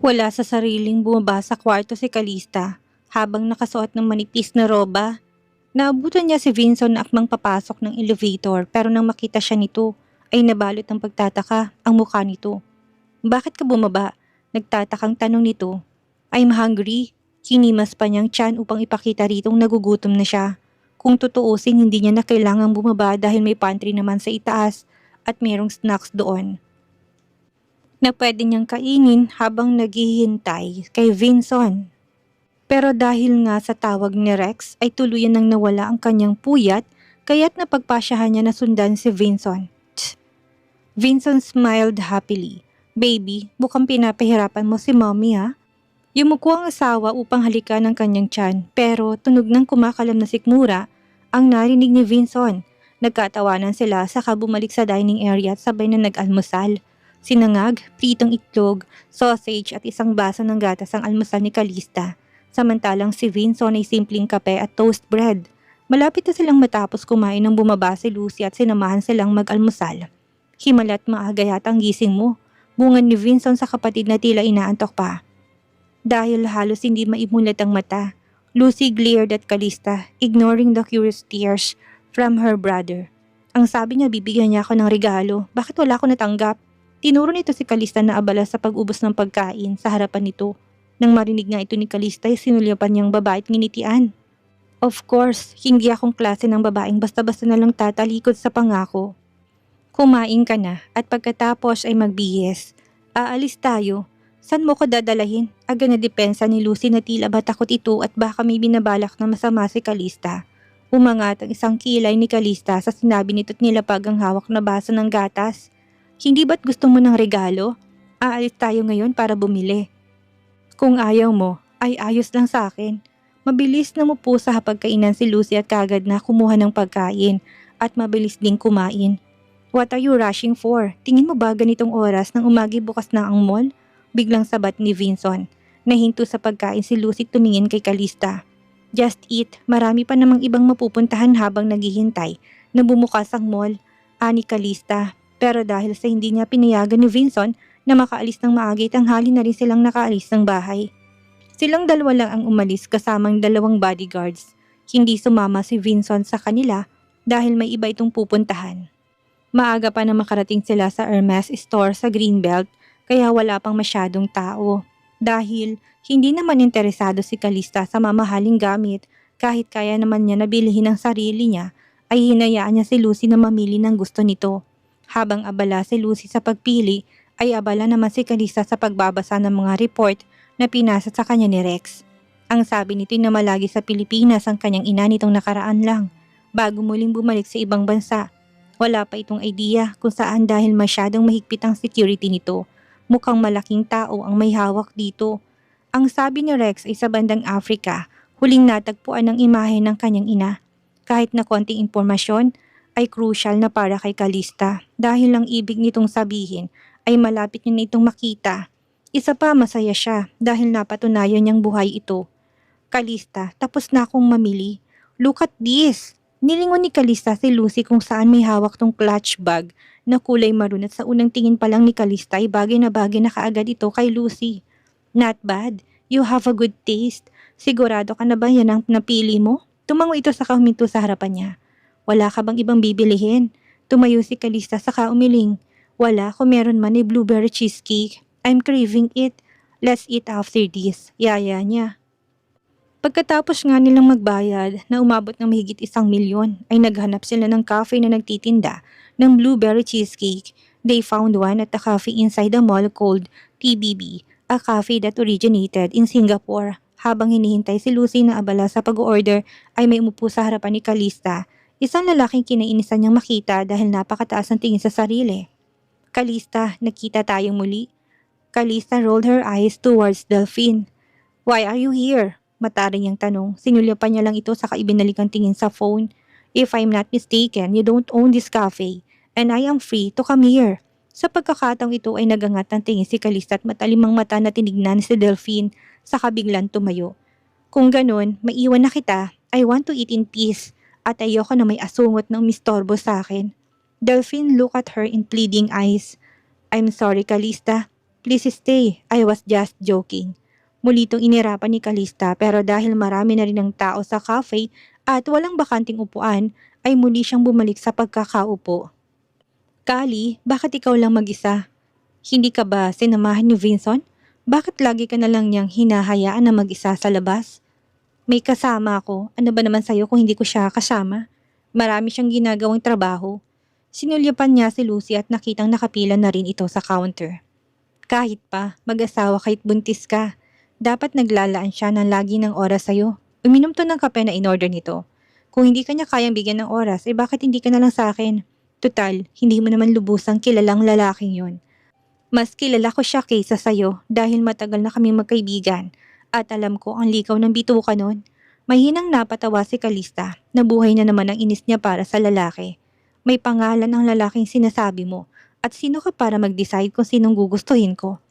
Wala sa sariling bumaba sa kwarto si Calista habang nakasuot ng manipis na roba. Naabutan niya si Vincent na akmang papasok ng elevator pero nang makita siya nito ay nabalot ng pagtataka ang mukha nito. Bakit ka bumaba? Nagtatakang tanong nito. I'm hungry. Hinimas pa niyang tiyan upang ipakita ritong nagugutom na siya. Kung tutuusin hindi niya na kailangang bumaba dahil may pantry naman sa itaas at mayroong snacks doon na pwede niyang kainin habang naghihintay kay Vincent. Pero dahil nga sa tawag ni Rex ay tuluyan nang nawala ang kanyang puyat kaya't napagpasyahan niya na sundan si Vincent. Vincent smiled happily. Baby, mukhang pinapahirapan mo si mommy ha? Yumuko ang asawa upang halikan ang kanyang tiyan pero tunog ng kumakalam na sikmura ang narinig ni Vincent. Nagkatawanan sila saka bumalik sa dining area at sabay na nag-almusal. Sinangag, pritong itlog, sausage at isang baso ng gatas ang almusal ni Calista. Samantalang si Vincent ay simpleng kape at toast bread. Malapit na silang matapos kumain nang bumaba si Lucy at sinamahan silang mag-almusal. Himalat maaga yata ang gising mo. Bungan ni Vincent sa kapatid na tila inaantok pa. Dahil halos hindi maimulat ang mata, Lucy glared at Calista, ignoring the curious tears from her brother. Ang sabi niya bibigyan niya ako ng regalo, bakit wala ako natanggap? Tinuro nito si Calista na abala sa pag-ubos ng pagkain sa harapan nito. Nang marinig nga ito ni Calista ay sinulyapan niyang babae at nginitian. Of course, hindi akong klase ng babaeng basta-basta na lang tatalikod sa pangako. Kumain ka na at pagkatapos ay magbihis. Aalis tayo. San mo ko dadalahin? Aga na depensa ni Lucy na tila ba takot ito at baka may binabalak na masama si Calista. Umangat ang isang kilay ni Calista sa sinabi nito at nilapag ang hawak na baso ng gatas. Hindi ba't gusto mo ng regalo? Aalis tayo ngayon para bumili. Kung ayaw mo, ay ayos lang sa akin. Mabilis na mupo sa hapagkainan si Lucy at kagad na kumuha ng pagkain at mabilis ding kumain. What are you rushing for? Tingin mo ba ganitong oras nang umagi bukas na ang mall? Biglang sabat ni Vincent. Nahinto sa pagkain si Lucy tumingin kay Calista. Just eat, marami pa namang ibang mapupuntahan habang naghihintay na bumukas ang mall, ani Calista. Pero dahil sa hindi niya pinayagan ni Vincent na makaalis ng maaga tanghali na rin silang nakaalis ng bahay. Silang dalawa lang ang umalis kasamang dalawang bodyguards. Hindi sumama si Vincent sa kanila dahil may iba itong pupuntahan. Maaga pa na makarating sila sa Hermes store sa Greenbelt kaya wala pang masyadong tao. Dahil hindi naman interesado si Calista sa mamahaling gamit kahit kaya naman niya nabilhin ang sarili niya ay hinayaan niya si Lucy na mamili ng gusto nito. Habang abala si Lucy sa pagpili ay abala naman si Calista sa pagbabasa ng mga report na pinasa sa kanya ni Rex. Ang sabi nito na malagi sa Pilipinas ang kanyang ina nitong nakaraan lang bago muling bumalik sa ibang bansa. Wala pa itong idea kung saan dahil masyadong mahigpit ang security nito. Mukhang malaking tao ang may hawak dito. Ang sabi ni Rex ay sa bandang Africa, huling natagpuan ng imahe ng kanyang ina. Kahit na konting impormasyon ay crucial na para kay Calista dahil ang ibig nitong sabihin ay malapit niya na itong makita. Isa pa masaya siya dahil napatunayan niyang buhay ito. Calista, tapos na akong mamili. Look at this! Nilingon ni Calista si Lucy kung saan may hawak tong clutch bag na kulay maroon at sa unang tingin pa lang ni Calista ay bagay na kaagad ito kay Lucy. Not bad. You have a good taste. Sigurado ka na ba yan ang napili mo? Tumango ito saka huminto sa harapan niya. Wala ka bang ibang bibilihin? Tumayo si Calista saka umiling. Wala, kung meron man ay blueberry cheesecake. I'm craving it. Let's eat after this. Yaya niya. Pagkatapos nga nilang magbayad na umabot ng mahigit 1,000,000 ay naghanap sila ng cafe na nagtitinda ng blueberry cheesecake. They found one at a cafe inside the mall called TBB, a cafe that originated in Singapore. Habang hinihintay si Lucy na abala sa pag-order ay may umupo sa harapan ni Calista, isang lalaking kinainisan niyang makita dahil napakataas ng tingin sa sarili. Calista, nakita tayong muli. Calista rolled her eyes towards Delphine. Why are you here? Mataring niyang tanong. Sinulyapan niya lang ito saka ibinalik ang tingin sa phone. If I'm not mistaken, you don't own this cafe and I am free to come here. Sa pagkakataong ito ay nagangat ng tingin si Calista at matalimang mata na tinignan si Delphine saka biglang tumayo. Kung ganun, maiwan na kita. I want to eat in peace at ayoko na may asungot na umistorbo sa akin. Delphine looked at her in pleading eyes. I'm sorry, Calista. Please stay, I was just joking. Muli itong inirapan ni Calista pero dahil marami na rin ang tao sa cafe at walang bakanting upuan, ay muli siyang bumalik sa pagkakaupo. Kali, bakit ikaw lang mag-isa? Hindi ka ba sinamahan ni Vincent? Bakit lagi ka na lang niyang hinahayaan na mag-isa sa labas? May kasama ako. Ano ba naman sa'yo kung hindi ko siya kasama? Marami siyang ginagawang trabaho. Sinulyapan niya si Lucy at nakitang nakapila na rin ito sa counter. Kahit pa, mag-asawa kahit buntis ka. Dapat naglalaan siya ng lagi ng oras sa'yo. Uminom to ng kape na in-order nito. Kung hindi ka niya kayang bigyan ng oras, bakit hindi ka na lang sa akin? Tutal, hindi mo naman lubusang kilalang lalaking yon. Mas kilala ko siya kaysa sa'yo dahil matagal na kaming magkaibigan at alam ko ang likaw ng bituka nun. Mahinang napatawa si Calista, nabuhay na naman ang inis niya para sa lalaki. May pangalan ang lalaking sinasabi mo at sino ka para mag-decide kung sinong gugustuhin ko?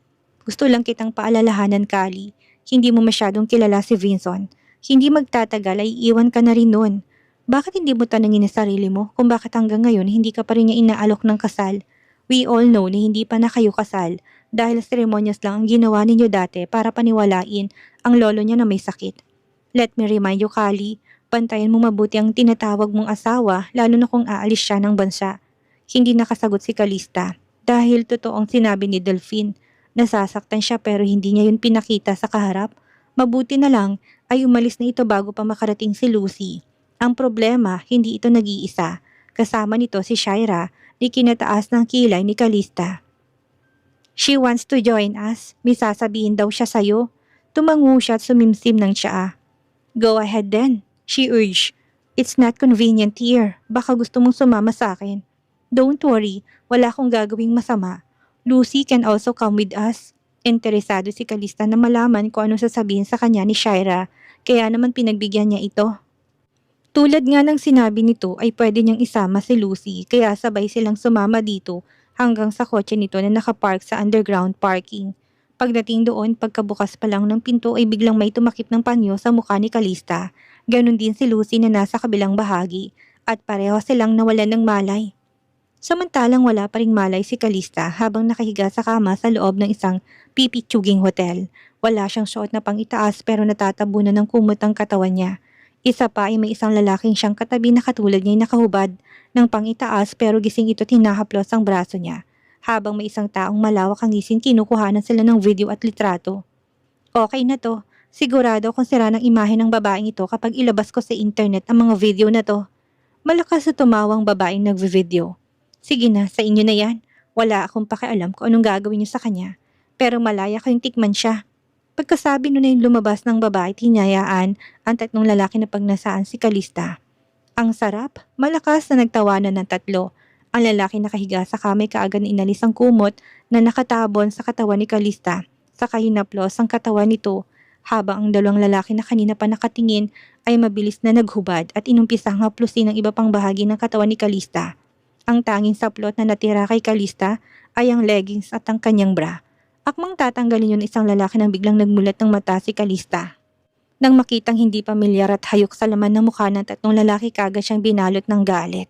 Gusto lang kitang paalalahanan, Kali. Hindi mo masyadong kilala si Vincent. Hindi magtatagal ay iwan ka na rin nun. Bakit hindi mo tanungin ang sarili mo kung bakit hanggang ngayon hindi ka pa rin niya inaalok ng kasal? We all know na hindi pa na kayo kasal dahil seremonyas lang ang ginawa ninyo dati para paniwalain ang lolo niya na may sakit. Let me remind you, Kali, bantayan mo mabuti ang tinatawag mong asawa lalo na kung aalis siya ng bansa. Hindi nakasagot si Calista dahil totoong sinabi ni Delphine. Nasasaktan siya pero hindi niya yun pinakita sa kaharap. Mabuti na lang ay umalis na ito bago pa makarating si Lucy. Ang problema, hindi ito nag-iisa. Kasama nito si Shaira di kinataas ng kilay ni Calista. She wants to join us. May sasabihin daw siya sa'yo. Tumango siya at sumimsim ng tsaa. Go ahead then, she urged. It's not convenient here. Baka gusto mong sumama sa akin. Don't worry, wala akong gagawing masama. Lucy can also come with us. Interesado si Calista na malaman kung anong sasabihin sa kanya ni Shaira, kaya naman pinagbigyan niya ito. Tulad nga ng sinabi nito ay pwede niyang isama si Lucy kaya sabay silang sumama dito hanggang sa kotse nito na nakapark sa underground parking. Pagdating doon, pagkabukas pa lang ng pinto ay biglang may tumakip ng panyo sa mukha ni Calista. Ganon din si Lucy na nasa kabilang bahagi at pareho silang nawalan ng malay. Samantalang wala pa ring malay si Calista habang nakahiga sa kama sa loob ng isang pipitsuging hotel. Wala siyang suot na pang-itaas pero natatabunan ng kumot ang katawan niya. Isa pa ay may isang lalaking siyang katabi na katulad niya ay nakahubad ng pang-itaas pero gising ito tinahaplos ang braso niya. Habang may isang taong malawak ang ngisin kinukuhanan sila ng video at litrato. Okay na to. Sigurado kung sira ng imahe ng babaeng ito kapag ilabas ko sa internet ang mga video na to. Malakas na tumawang babaeng nagvi-video. Sige na, sa inyo na yan. Wala akong pakialam kung anong gagawin niyo sa kanya. Pero malaya kayong tikman siya. Pagkasabi nun ay lumabas ng babae at hinayaan ang tatlong lalaki na pagnasaan si Calista. Ang sarap, malakas na nagtawanan ng tatlo. Ang lalaki nakahiga sa kamay kaagad na inalis ang kumot na nakatabon sa katawan ni Calista. Saka hinaplos ang katawan nito habang ang dalawang lalaki na kanina pa nakatingin ay mabilis na naghubad at inumpisang haplusin ang iba pang bahagi ng katawan ni Calista. Ang tanging saplot na natira kay Calista ay ang leggings at ang kanyang bra. Akmang tatanggalin yun isang lalaki nang biglang nagmulat ng mata si Calista. Nang makitang hindi pamilyar at hayok sa laman ng mukha ng tatlong lalaki kagad siyang binalot ng galit.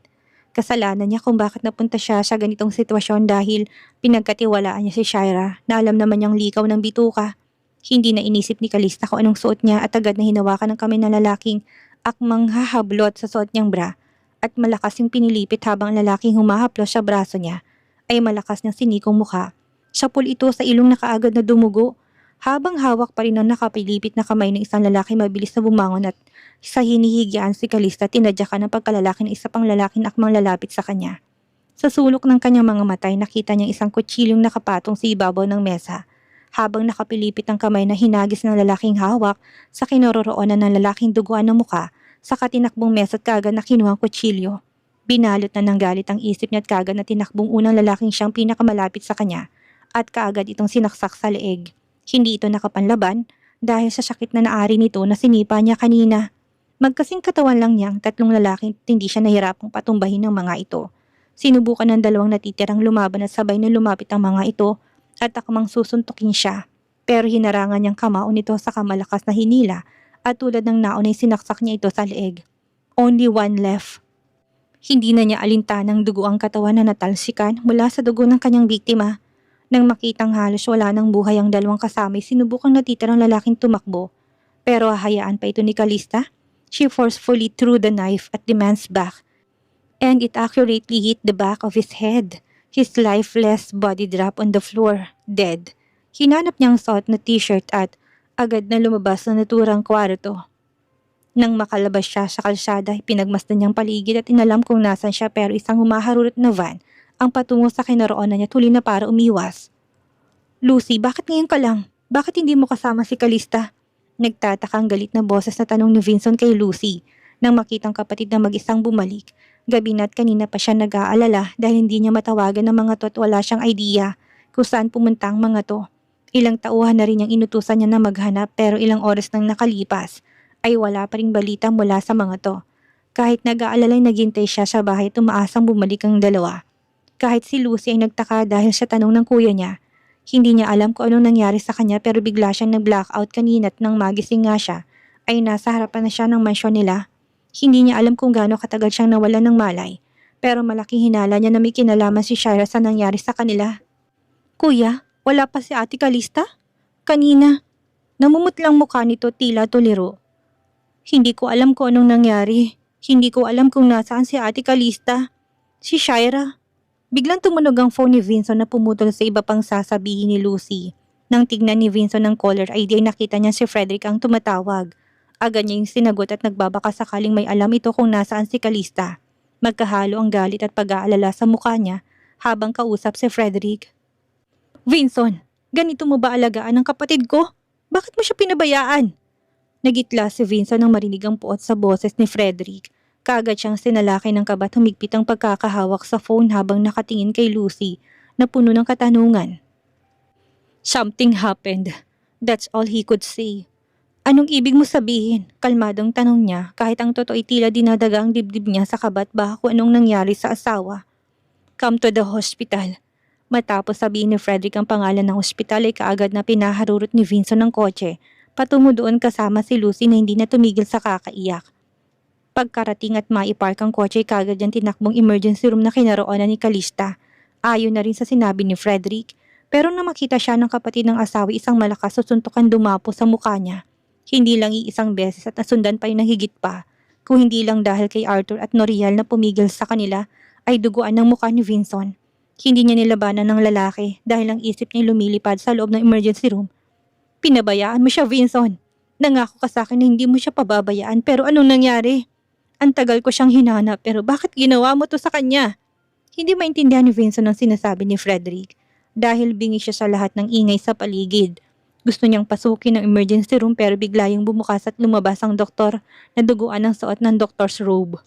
Kasalanan niya kung bakit napunta siya sa ganitong sitwasyon dahil pinagkatiwalaan niya si Shaira na alam naman niyang likaw ng bituka. Hindi na inisip ni Calista kung anong suot niya at agad na hinawakan ng kamay ng lalaking akmang hahablot sa suot niyang bra. At malakas yung pinilipit habang ang lalaking humahaplos sa braso niya ay malakas niyang sinikong mukha. Sapul ito sa ilong na kaagad na dumugo. Habang hawak pa rin ang nakapilipit na kamay ng isang lalaki mabilis na bumangon at sa hinihigyaan si Calista tinadyakan ng pagkalalaki ng isa pang lalaking akmang lalapit sa kanya. Sa sulok ng kanyang mga matay nakita niyang isang kutsilyong nakapatong sa ibabaw ng mesa. Habang nakapilipit ang kamay na hinagis ng lalaking hawak sa kinaroroonan ng lalaking duguan ng muka, saka tinakbong mesa at kagad na kinuha ang kutsilyo. Binalot na ng galit ang isip niya at kagad na tinakbong unang lalaking siyang pinakamalapit sa kanya at kaagad itong sinaksak sa leeg. Hindi ito nakapanlaban dahil sa sakit na naari nito na sinipa niya kanina. Magkasing katawan lang niya ang tatlong lalaking at hindi siya nahirapang patumbahin ng mga ito. Sinubukan ng dalawang natitirang lumaban at sabay na lumapit ang mga ito at akmang susuntukin siya. Pero hinarangan niyang kamao nito sa kamalakas na hinila at tulad ng naon ay sinaksak niya ito sa leeg. Only one left. Hindi na niya alintanang dugo ang katawan na natalsikan mula sa dugo ng kanyang biktima. Nang makitang halos wala ng buhay ang dalawang kasamay, sinubukang natitirang lalaking tumakbo. Pero hahayaan pa ito ni Calista? She forcefully threw the knife at the man's back, and it accurately hit the back of his head. His lifeless body dropped on the floor, dead. Hinanap niya ang suot na t-shirt at agad na lumabas sa naturang kwarto. Nang makalabas siya sa kalsada, pinagmasdan niyang paligid at inalam kung nasan siya, pero isang humaharurot na van ang patungo sa kinaroonan niya, tuli na para umiwas. Lucy, bakit ngayon ka lang? Bakit hindi mo kasama si Calista? Nagtatakang galit na boses na tanong ni Vincent kay Lucy nang makitang kapatid na mag-isang bumalik. Gabi na't kanina pa siya nag-aalala dahil hindi niya matawagan ng mga to at wala siyang idea kung saan pumunta ang mga to. Ilang tauhan na rin ang inutusan niya na maghanap, pero ilang oras nang nakalipas ay wala pa ring balita mula sa mga to. Kahit nag-aalalay, naghintay siya sa bahay at umaasang bumalik ang dalawa. Kahit si Lucy ay nagtaka dahil sa tanong ng kuya niya, hindi niya alam kung anong nangyari sa kanya, pero bigla siyang nag-blackout kanina at nang magising nga siya ay nasa harapan na siya ng mansyon nila. Hindi niya alam kung gaano katagal siyang nawalan ng malay, pero malaking hinala niya na may kinalaman si Shira sa nangyari sa kanila. Kuya, wala pa si Ate Calista? Kanina, namumutlang mukha nito, tila tuliro. Hindi ko alam kung anong nangyari. Hindi ko alam kung nasaan si Ate Calista. Si Shira. Biglang tumunog ang phone ni Vincent na pumutol sa iba pang sasabihin ni Lucy. Nang tignan ni Vincent ng caller ID ay nakita niya si Frederick ang tumatawag. Agad niya yung sinagot at nagbabaka sakaling may alam ito kung nasaan si Calista. Magkahalo ang galit at pag-aalala sa mukha niya habang kausap si Frederick. Vincent, ganito mo ba alagaan ang kapatid ko? Bakit mo siya pinabayaan? Nagitla si Vincent nang marinig ang puot sa boses ni Frederick. Kaagad siyang sinalakay ng kaba at humigpit ang pagkakahawak sa phone habang nakatingin kay Lucy na puno ng katanungan. Something happened. That's all he could say. Anong ibig mo sabihin? Kalmadong tanong niya kahit ang totoo ay tila dinadaga ang dibdib niya sa kaba at baka kung anong nangyari sa asawa. Come to the hospital. Matapos sabihin ni Frederick ang pangalan ng ospital ay kaagad na pinaharurot ni Vincent ng kotse patungo doon kasama si Lucy na hindi na tumigil sa kakaiyak. Pagkarating at maipark ang kotse ay kaagad niyang tinakbong emergency room na kinaroonan ni Calista. Ayon na rin sa sinabi ni Frederick, pero nang makita siya ng kapatid ng asawa, isang malakas na suntukan dumapo sa mukha niya. Hindi lang iisang beses at nasundan pa yun ng higit pa. Kung hindi lang dahil kay Arthur at Noriel na pumigil sa kanila, ay duguan ng mukha ni Vincent. Hindi niya nilabanan ng lalaki dahil ang isip niya lumilipad sa loob ng emergency room. Pinabayaan mo siya, Vincent. Nangako ka sa akin na hindi mo siya pababayaan, pero anong nangyari? Ang tagal ko siyang hinanap, pero bakit ginawa mo to sa kanya? Hindi maintindihan ni Vincent ang sinasabi ni Frederick dahil bingi siya sa lahat ng ingay sa paligid. Gusto niyang pasukin ang emergency room pero bigla yung bumukas at lumabas ang doktor na duguan ng suot ng doctor's robe.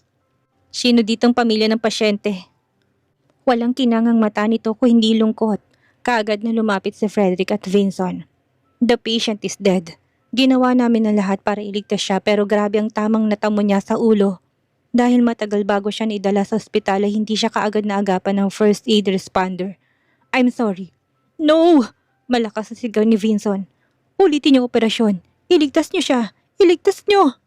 Sino ditong pamilya ng pasyente? Walang kinangang mata nito kung hindi lungkot. Kaagad na lumapit si Frederick at Vincent. The patient is dead. Ginawa namin ang lahat para iligtas siya, pero grabe ang tamang natamo niya sa ulo. Dahil matagal bago siya naidala sa ospital ay hindi siya kaagad na agapan ng first aid responder. I'm sorry. No! Malakas na sigaw ni Vincent. Ulitin yung operasyon. Iligtas niyo siya. Iligtas niyo!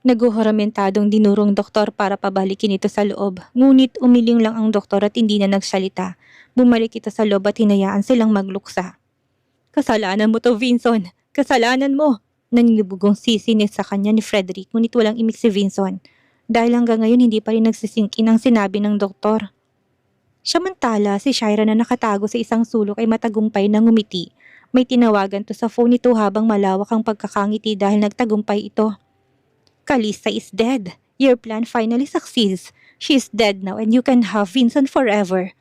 Naguhuramentadong dinurong doktor para pabalikin ito sa loob. Ngunit umiling lang ang doktor at hindi na nagsalita. Bumalik ito sa loob at hinayaan silang magluksa. Kasalanan mo to, Vincent. Kasalanan mo. Naninibugong sisinis sa kanya ni Frederick, ngunit walang imik si Vincent. Dahil hanggang ngayon hindi pa rin nagsisingkin ang sinabi ng doktor. Samantala, si Shira na nakatago sa isang sulok ay matagumpay na ngumiti. May tinawagan to sa phone nito habang malawak ang pagkakangiti dahil nagtagumpay ito. Calista is dead. Your plan finally succeeds. She is dead now and you can have Vincent forever.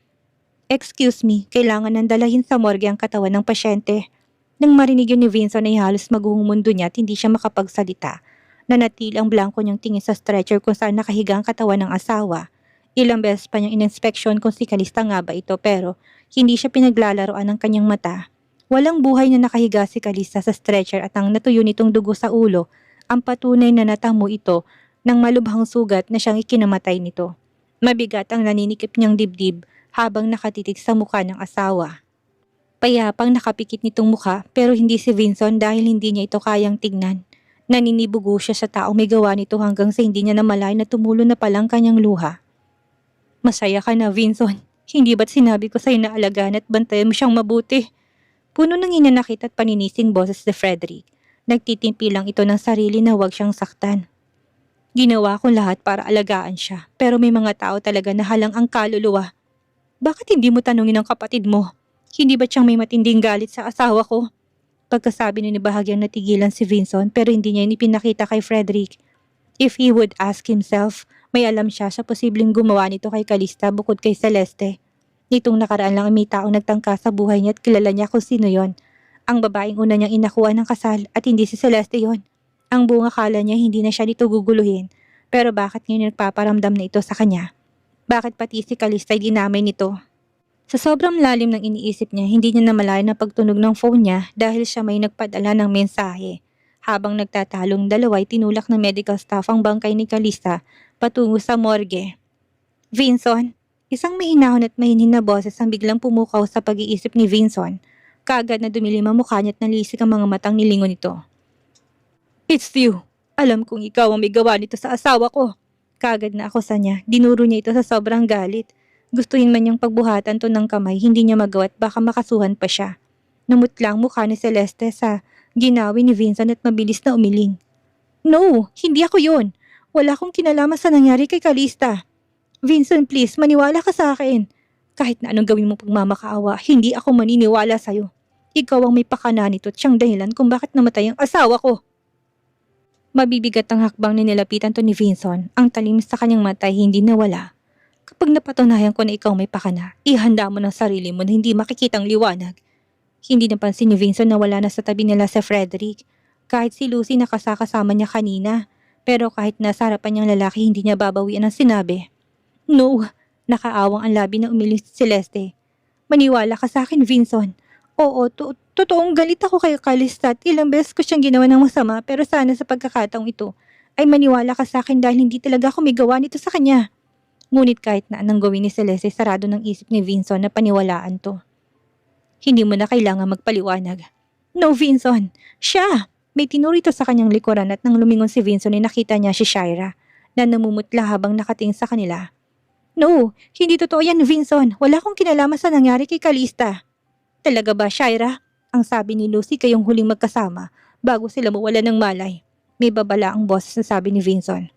Excuse me, kailangan nang dalahin sa morgue ang katawan ng pasyente. Nang marinig yun ni Vincent ay halos maguhumundo niya at hindi siya makapagsalita. Nanatili ang blanko niyang tingin sa stretcher kung saan nakahiga ang katawan ng asawa. Ilang beses pa niyang ininspeksyon kung si Calista nga ba ito, pero hindi siya pinaglalaroan ng kanyang mata. Walang buhay na nakahiga si Calista sa stretcher at ang natuyo nitong dugo sa ulo ang patunay na natamo ito ng malubhang sugat na siyang ikinamatay nito. Mabigat ang naninikip niyang dibdib habang nakatitig sa mukha ng asawa. Payapang nakapikit nitong mukha pero hindi si Vincent dahil hindi niya ito kayang tignan. Naninibugo siya sa taong may gawa nito hanggang sa hindi niya namalayan na tumulo na palang kanyang luha. Masaya ka na, Vincent. Hindi ba't sinabi ko sa'yo na alagaan at bantayan mo siyang mabuti? Puno ng hinanakit at paninising boses ni Frederick. Nagtitimpi lang ito ng sarili na huwag siyang saktan. Ginawa ko lahat para alagaan siya, pero may mga tao talaga na halang ang kaluluwa. Bakit hindi mo tanungin ang kapatid mo? Hindi ba siyang may matinding galit sa asawa ko? Pagkasabi ni bahagyang natigilan si Vincent pero hindi niya ipinakita kay Frederick. If he would ask himself, may alam siya sa posibleng gumawa nito kay Calista bukod kay Celeste. Nitong nakaraan lang may taong nagtangka sa buhay niya at kilala niya kung sino yon. Ang babaeng una niyang inakuha ng kasal at hindi si Celeste yon. Ang buong akala niya hindi na siya nito guguluhin. Pero bakit ngayon nagpaparamdam na ito sa kanya? Bakit pati si Calista ay dinamay nito? Sa sobrang lalim ng iniisip niya, hindi niya namalayan na pagtunog ng phone niya dahil siya may nagpadala ng mensahe. Habang nagtatalong dalaway, tinulak ng medical staff ang bangkay ni Calista patungo sa morgue. Vincent, isang mahinahon at mahinhin na boses ang biglang pumukaw sa pag-iisip ni Vincent. Kaagad na dumilim ang mukha niya at nalisik ang mga matang nilingon nito. It's you. Alam kong ikaw ang may gawa nito sa asawa ko. Kaagad na ako sa niya, dinuro niya ito sa sobrang galit. Gustuhin man niyang pagbuhatan to ng kamay, hindi niya magawa at baka makasuhan pa siya. Namutla ang mukha ni Celeste sa ginawi ni Vincent at mabilis na umiling. No, hindi ako yun. Wala akong kinalaman sa nangyari kay Calista. Vincent, please, maniwala ka sa akin. Kahit na anong gawin mo pagmamakaawa, hindi ako maniniwala sa'yo. Ikaw ang may pakana nito at siyang dahilan kung bakit namatay ang asawa ko. Mabibigat ang hakbang ni nilapitan to ni Vincent. Ang talim sa kanyang mata ay hindi nawala. Kapag napatunayan ko na ikaw may pakana, ihanda mo ng sarili mo na hindi makikitang liwanag. Hindi napansin ni Vincent na wala na sa tabi nila si Frederick. Kahit si Lucy nakasakasama niya kanina. Pero kahit nasa harapan niyang lalaki, hindi niya babawian ang sinabi. No, nakaawang ang labi na umiling si Celeste. Maniwala ka sa akin, Vincent. Oo, totoong galit ako kay Calista at ilang beses ko siyang ginawa ng masama pero sana sa pagkakataong ito ay maniwala ka sa akin dahil hindi talaga ako may gawa nito sa kanya. Ngunit kahit na anong gawin ni Celeste, sarado ng isip ni Vincent na paniwalaan to. Hindi mo na kailangan magpaliwanag. No, Vincent. Siya! May tinuro ito sa kanyang likuran at nang lumingon si Vincent ay nakita niya si Shira na namumutla habang nakatingin sa kanila. No, hindi totoo yan, Vincent. Wala akong kinalaman sa nangyari kay Calista. Talaga ba, Shira? Ang sabi ni Lucy kayong huling magkasama bago sila mawala ng malay. May babala ang boses na sabi ni Vincent.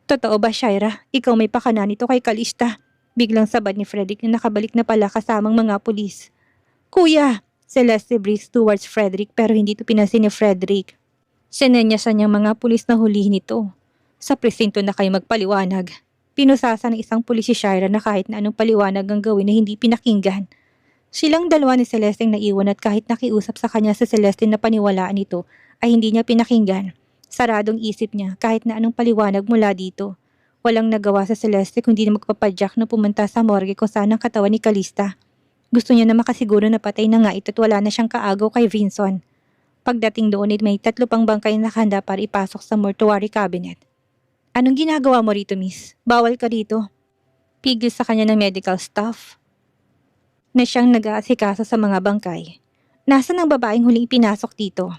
Totoo ba, Shira? Ikaw may pakana nito kay Calista. Biglang sabad ni Frederick na nakabalik na pala kasamang mga pulis. Kuya! Celeste breathes towards Frederick pero hindi ito pinansin ni Frederick. Sinenyasan niyang mga pulis na hulihin ito. Sa presinto na kayo magpaliwanag. Pinusasa ng isang pulis si Shira na kahit na anong paliwanag ang gawin na hindi pinakinggan. Silang dalawa ni Celeste ang naiwan at kahit nakiusap sa kanya sa Celeste na paniwalaan ito ay hindi niya pinakinggan. Saradong isip niya kahit na anong paliwanag mula dito. Walang nagawa sa Celeste kundi na magpapadyak na pumunta sa morgue kung saan ang katawan ni Calista. Gusto niya na makasiguro na patay na nga ito at wala na siyang kaagaw kay Vincent. Pagdating doon ay may 3 pang bangkay na nakahanda para ipasok sa mortuary cabinet. Anong ginagawa mo rito, miss? Bawal ka rito. Pigil sa kanya ng medical staff na siyang nag-aasikaso sa mga bangkay. Nasaan ang babaeng huling ipinasok dito?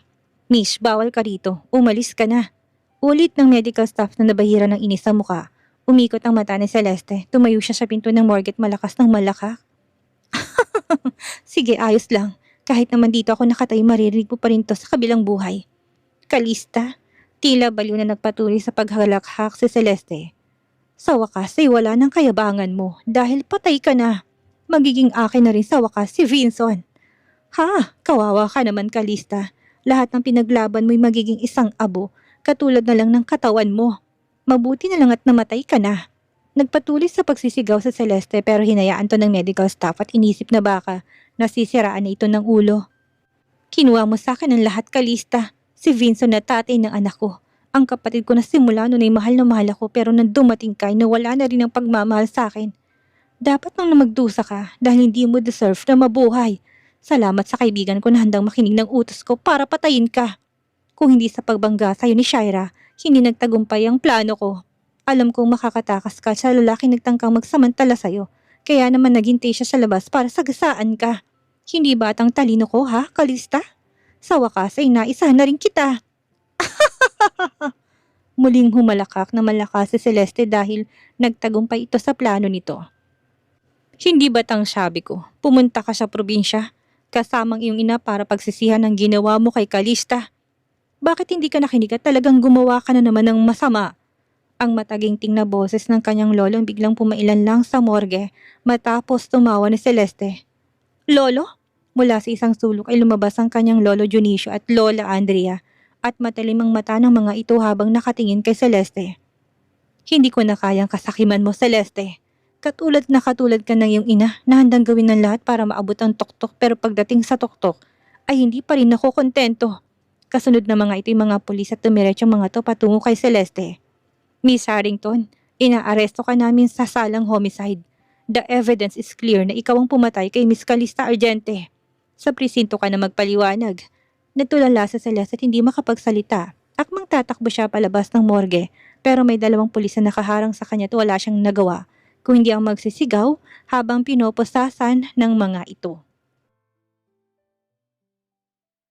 Miss, bawal ka rito. Umalis ka na. Ulit ng medical staff na nabahira ng inis sa muka. Umikot ang mata ni Celeste. Tumayo siya sa pinto ng morgue at malakas ng malakak. Sige, ayos lang. Kahit naman dito ako nakatayo, maririnig po pa rin to sa kabilang buhay. Calista, tila baliw na nagpatuloy sa paghalakhak si Celeste. Sa wakas ay wala ng kayabangan mo dahil patay ka na. Magiging akin na rin sa wakas si Vincent. Ha, kawawa ka naman, Calista. Lahat ng pinaglaban mo'y magiging isang abo, katulad na lang ng katawan mo. Mabuti na lang at namatay ka na. Nagpatuloy sa pagsisigaw sa Celeste pero hinayaan to ng medical staff at inisip na baka nasisiraan na ito ng ulo. Kinuha mo sa akin ang lahat, Calista. Si Vincent na tatay ng anak ko. Ang kapatid ko na simula noon ay mahal na mahal ako pero nang dumating ka ay nawala na rin ang pagmamahal sa akin. Dapat nang magdusa ka dahil hindi mo deserve na mabuhay. Salamat sa kaibigan ko na handang makinig ng utos ko para patayin ka. Kung hindi sa pagbangga sa'yo ni Shira, hindi nagtagumpay ang plano ko. Alam kong makakatakas ka sa lalaki nagtangkang magsamantala sa'yo. Kaya naman naghintay siya sa labas para sagasaan ka. Hindi ba atang talino ko, ha, Calista? Sa wakas ay naisahan na rin kita. Muling humalakak na malakas si Celeste dahil nagtagumpay ito sa plano nito. Hindi batang sabi ko, pumunta ka sa probinsya, kasamang iyong ina para pagsisihan ng ginawa mo kay Kalista. Bakit hindi ka nakinig at talagang gumawa ka na naman ng masama? Ang mataginting na boses ng kanyang lolo biglang pumailan lang sa morgue matapos tumawa ni Celeste. Lolo? Mula sa isang sulok ay lumabas ang kanyang lolo Dionisio at lola Andrea at matalim ang mata ng mga ito habang nakatingin kay Celeste. Hindi ko na kayang kasakiman mo, Celeste. Katulad ka ng iyong ina na handang gawin ng lahat para maabot ang tuktok pero pagdating sa tuktok ay hindi pa rin ako kontento. Kasunod na mga ito yung mga pulis at tumiretso mga to patungo kay Celeste. Miss Harrington, inaaresto ka namin sa salang homicide. The evidence is clear na ikaw ang pumatay kay Miss Calista Argente. Sa presinto ka na magpaliwanag. Natulala sa Celeste at hindi makapagsalita. Akmang tatakbo siya palabas ng morgue pero may dalawang pulis na nakaharang sa kanya at wala siyang nagawa kung hindi ang magsisigaw habang pinoposasan ng mga ito.